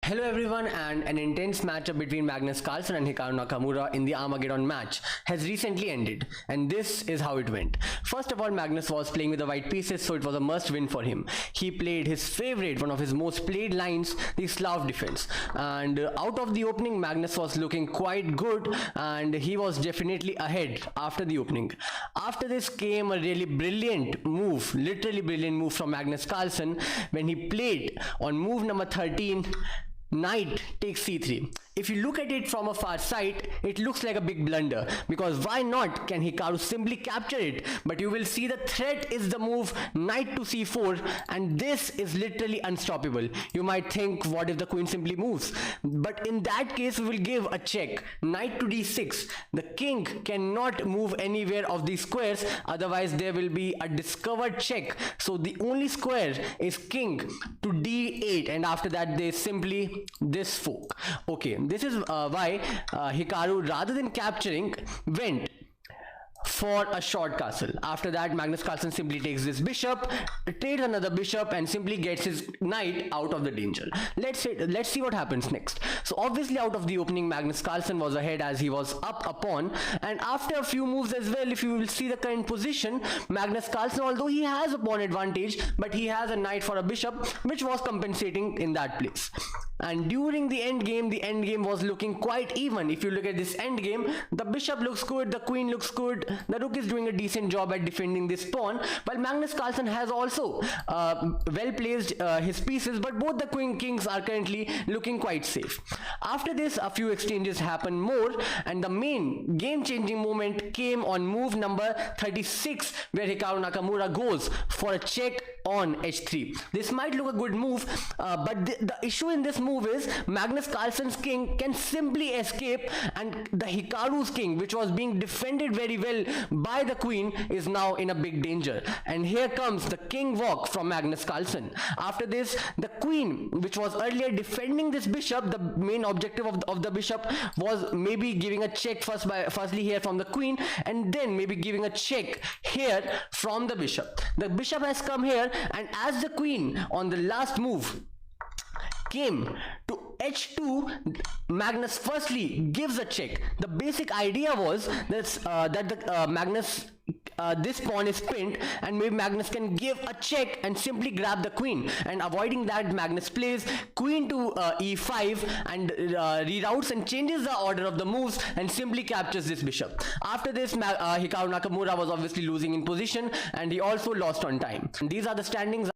Hello everyone, and an intense matchup between Magnus Carlsen and Hikaru Nakamura in the Armageddon match has recently ended, and this is how it went. First of all, Magnus was playing with the white pieces, so it was a must win for him. He played his favorite, one of his most played lines, the Slav defense, and out of the opening Magnus was looking quite good and he was definitely ahead after the opening. After this came a really brilliant move, literally brilliant move from Magnus Carlsen when he played on move number 13, knight takes c3. If you look at it from a far side, it looks like a big blunder, because why not can Hikaru simply capture it? But you will see the threat is the move knight to c4, and this is literally unstoppable. You might think, what if the queen simply moves? But in that case, we will give a check. Knight to d6. The king cannot move anywhere of these squares, otherwise there will be a discovered check. So the only square is king to d8, and after that there is simply this fork. Okay, this is why Hikaru, rather than capturing, went for a short castle. After that, Magnus Carlsen simply takes this bishop, trades another bishop, and simply gets his knight out of the danger. Let's see what happens next. So obviously out of the opening, Magnus Carlsen was ahead as he was up a pawn, and after a few moves as well, if you will see the current position, Magnus Carlsen, although he has a pawn advantage, but he has a knight for a bishop, which was compensating in that place. And during the end game was looking quite even. If you look at this end game, the bishop looks good, the queen looks good, the rook is doing a decent job at defending this pawn, while Magnus Carlsen has also well placed his pieces, but both the kings are currently looking quite safe. After this, a few exchanges happen more, and the main game-changing moment came on move number 36, where Hikaru Nakamura goes for a check on h3. This might look a good move, but the issue in this move is Magnus Carlsen's king can simply escape, and the Hikaru's king, which was being defended very well by the queen, is now in a big danger. And here comes the king walk from Magnus Carlsen. After this, the queen, which was earlier defending this bishop, the main objective of the bishop was maybe giving a check firstly here from the queen, and then maybe giving a check here from the bishop. The bishop has come here, and as the queen on the last move came to h2, Magnus firstly gives a check. The basic idea was that Magnus this pawn is pinned, and maybe Magnus can give a check and simply grab the queen, and avoiding that, Magnus plays queen to e5 and reroutes and changes the order of the moves and simply captures this bishop. After this, Hikaru Nakamura was obviously losing in position, and he also lost on time. And these are the standings.